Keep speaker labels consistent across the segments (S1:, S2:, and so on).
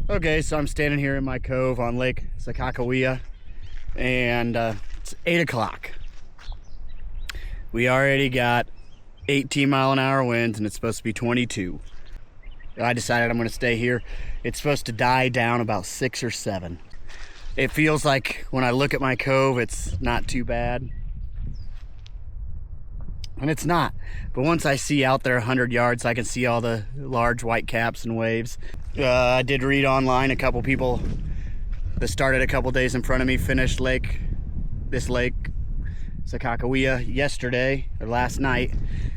S1: Okay, so I'm standing here in my cove on Lake Sakakawea, and it's 8 o'clock. We already got 18-mile-an-hour winds, and it's supposed to be 22. I decided I'm going to stay here. It's supposed to die down about 6 or 7. It feels like when I look at my cove, it's not too bad. And it's not. But once I see out there 100 yards, I can see all the large white caps and waves. I did read online, a couple people that started a couple days in front of me finished this lake, Sakakawea, yesterday or last night,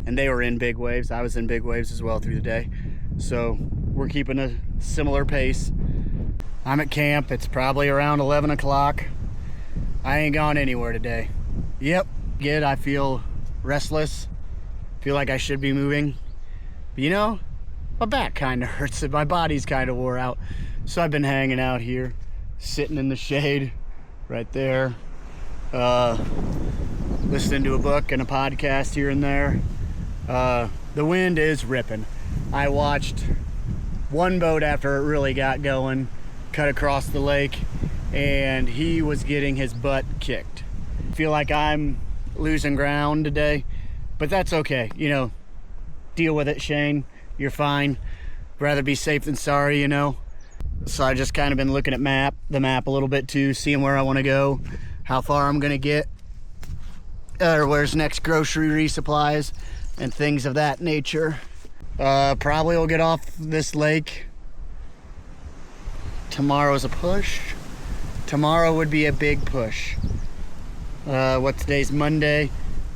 S1: and they were in big waves. I was in big waves as well through the day. So we're keeping a similar pace. I'm at camp. It's probably around 11 o'clock. I ain't gone anywhere today. Yep, good. I feel restless. Feel like I should be moving. But you know, my back kind of hurts and my body's kind of wore out. So I've been hanging out here, sitting in the shade right there, listening to a book and a podcast here and there. The wind is ripping. I watched one boat after it really got going cut across the lake, and he was getting his butt kicked. I feel like I'm losing ground today, but that's okay. You know, deal with it, Shane. You're fine. Rather be safe than sorry, you know. So I just kind of been looking at the map a little bit too, seeing where I want to go, how far I'm gonna get, or where's next grocery resupplies and things of that nature. Probably will get off this lake. Tomorrow's a push. Tomorrow would be a big push. What today's Monday?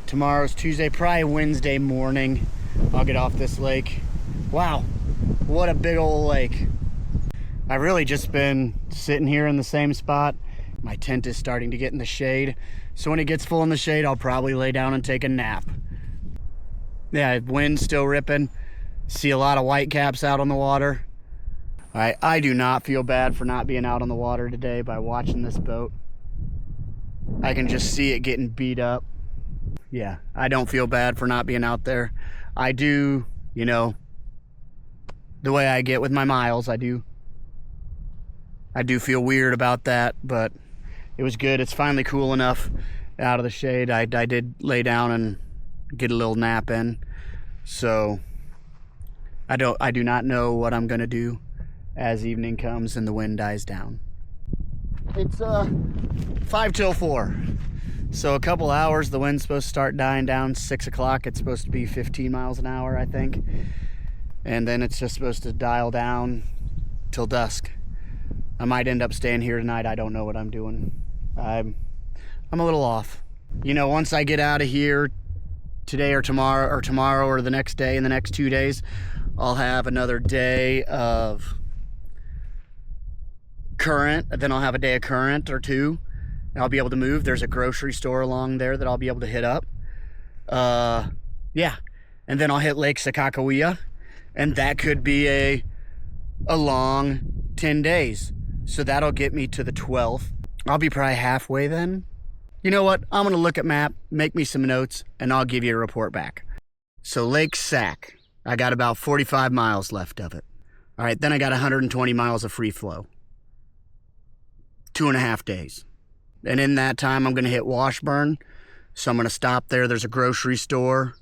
S1: Tomorrow's Tuesday, probably Wednesday morning. I'll get off this lake. Wow, what a big old lake. I've really just been sitting here in the same spot. My tent is starting to get in the shade. So when it gets full in the shade, I'll probably lay down and take a nap. Yeah, wind's still ripping. See a lot of white caps out on the water. I do not feel bad for not being out on the water today by watching this boat. I can just see it getting beat up. Yeah, I don't feel bad for not being out there. I do, you know, the way I get with my miles, I do feel weird about that, but it was good. It's finally cool enough out of the shade. I did lay down and get a little nap in. So I do not know what I'm gonna do as evening comes and the wind dies down. It's 5 till 4. So a couple hours, the wind's supposed to start dying down. 6 o'clock, it's supposed to be 15 miles an hour, I think. And then it's just supposed to dial down till dusk. I might end up staying here tonight. I don't know what I'm doing. I'm a little off. You know, once I get out of here today or tomorrow or the next day, in the next 2 days, I'll have another day of current. Then I'll have a day of current or two. And I'll be able to move. There's a grocery store along there that I'll be able to hit up. Yeah. And then I'll hit Lake Sakakawea. And that could be a long 10 days. So that'll get me to the 12th. I'll be probably halfway then. You know what? I'm going to look at map, make me some notes, and I'll give you a report back. So Lake Sac, I got about 45 miles left of it. All right, then I got 120 miles of free flow. 2.5 days. And in that time, I'm going to hit Washburn. So I'm going to stop there. There's a grocery store.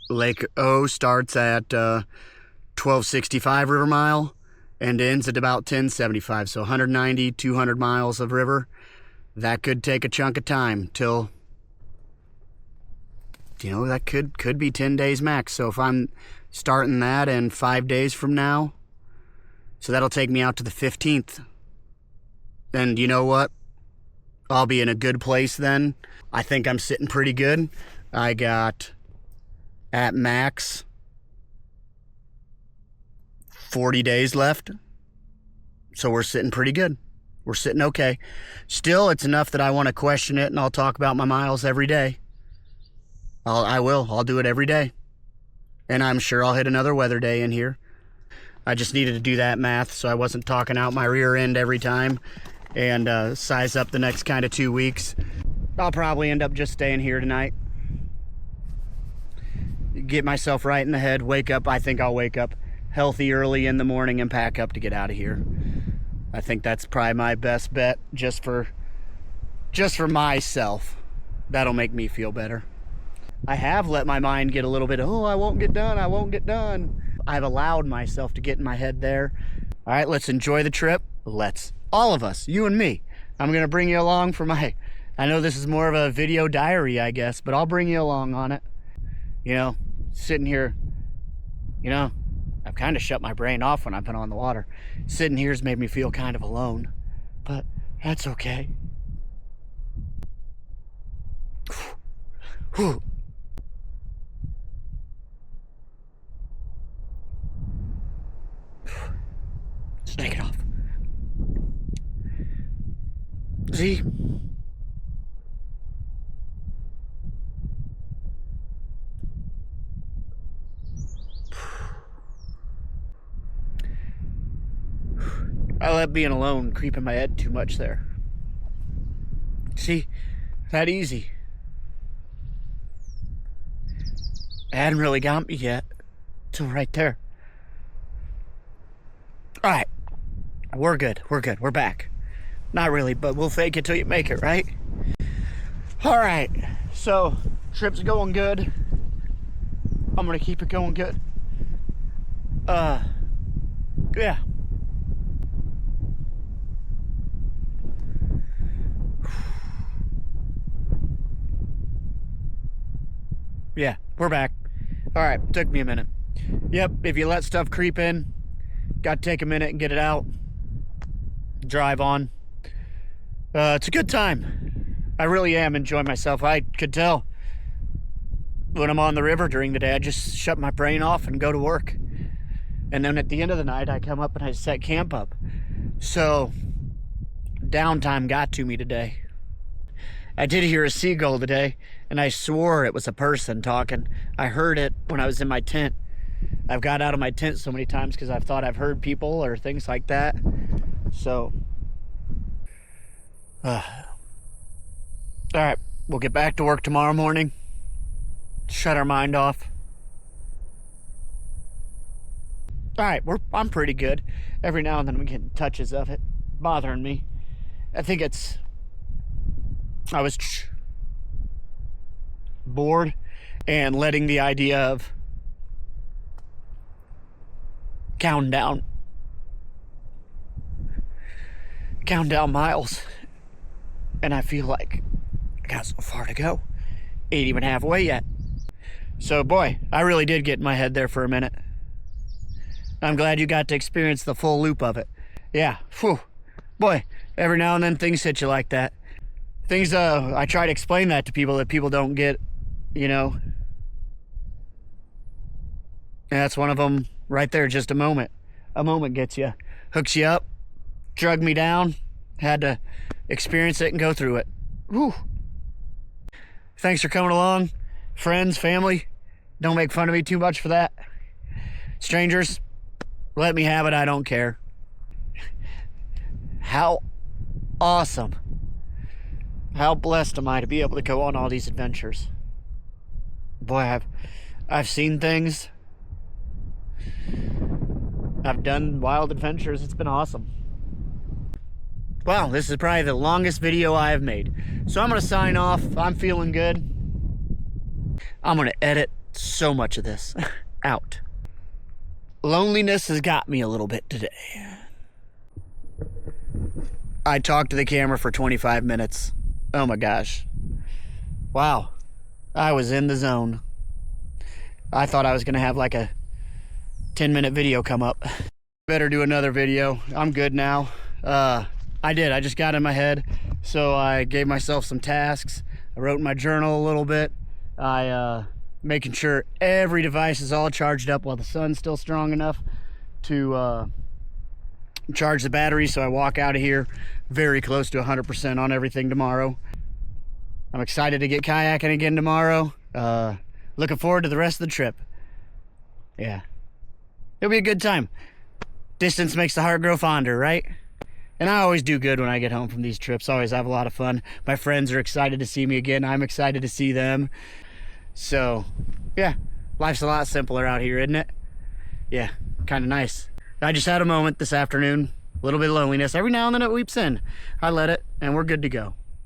S1: Lake O starts at 1265 river mile and ends at about 1075. So 190, 200 miles of river. That could take a chunk of time till, you know, that could be 10 days max. So if I'm starting that in 5 days from now, so that'll take me out to the 15th. And you know what? I'll be in a good place then. I think I'm sitting pretty good. I got, at max, 40 days left. So we're sitting pretty good. We're sitting okay. Still, it's enough that I want to question it, and I'll talk about my miles every day. I'll do it every day. And I'm sure I'll hit another weather day in here. I just needed to do that math so I wasn't talking out my rear end every time, and size up the next kind of 2 weeks. I'll probably end up just staying here tonight. Get myself right in the head, wake up. I think I'll wake up healthy early in the morning and pack up to get out of here. I think that's probably my best bet, just for myself. That'll make me feel better. I have let my mind get a little bit, oh, I won't get done, I won't get done. I've allowed myself to get in my head there. All right, let's enjoy the trip. Let's, all of us, you and me. I'm gonna bring you along for my, I know this is more of a video diary, I guess, but I'll bring you along on it. You know, sitting here, you know, I've kind of shut my brain off when I've been on the water. Sitting here has made me feel kind of alone, but that's okay. Whew. Just take it off. See? I let being alone creep in my head too much there. See? That easy. It hadn't really got me yet. Till right there. Alright. We're good. We're good. We're back. Not really, but we'll fake it till you make it, right? Alright. So, trip's going good. I'm gonna keep it going good. Yeah. Yeah, we're back. All right, took me a minute. Yep, if you let stuff creep in, got to take a minute and get it out. Drive on. It's a good time. I really am enjoying myself. I could tell when I'm on the river during the day, I just shut my brain off and go to work. And then at the end of the night, I come up and I set camp up. So, downtime got to me today. I did hear a seagull today, and I swore it was a person talking. I heard it when I was in my tent. I've got out of my tent so many times because I've thought I've heard people or things like that. So, all right, we'll get back to work tomorrow morning. Shut our mind off. All right, I'm pretty good. Every now and then I'm getting touches of it, bothering me. I think I was bored and letting the idea of counting down miles, and I feel like I got so far to go. Ain't even halfway yet. So boy, I really did get in my head there for a minute. I'm glad you got to experience the full loop of it. Yeah, whew. Boy, every now and then things hit you like that. Things, I try to explain that to people that people don't get, you know. And that's one of them right there, just a moment. A moment gets you, hooks you up, drug me down, had to experience it and go through it. Whew. Thanks for coming along. Friends, family, don't make fun of me too much for that. Strangers, let me have it, I don't care. How awesome. How blessed am I to be able to go on all these adventures. Boy, I've seen things. I've done wild adventures. It's been awesome. Wow, this is probably the longest video I have made. So I'm going to sign off. I'm feeling good. I'm going to edit so much of this out. Loneliness has got me a little bit today. I talked to the camera for 25 minutes. Oh my gosh. Wow. I was in the zone. I thought I was going to have like a 10-minute video come up. Better do another video. I'm good now. I did. I just got in my head. So I gave myself some tasks. I wrote in my journal a little bit. Making sure every device is all charged up while the sun's still strong enough to charge the battery, so I walk out of here very close to 100% on everything tomorrow. I'm excited to get kayaking again tomorrow. Looking forward to the rest of the trip. Yeah. It'll be a good time. Distance makes the heart grow fonder, right? And I always do good when I get home from these trips. Always have a lot of fun. My friends are excited to see me again. I'm excited to see them. So, yeah. Life's a lot simpler out here, isn't it? Yeah. Kind of nice. I just had a moment this afternoon. A little bit of loneliness. Every now and then it weeps in. I let it, and we're good to go.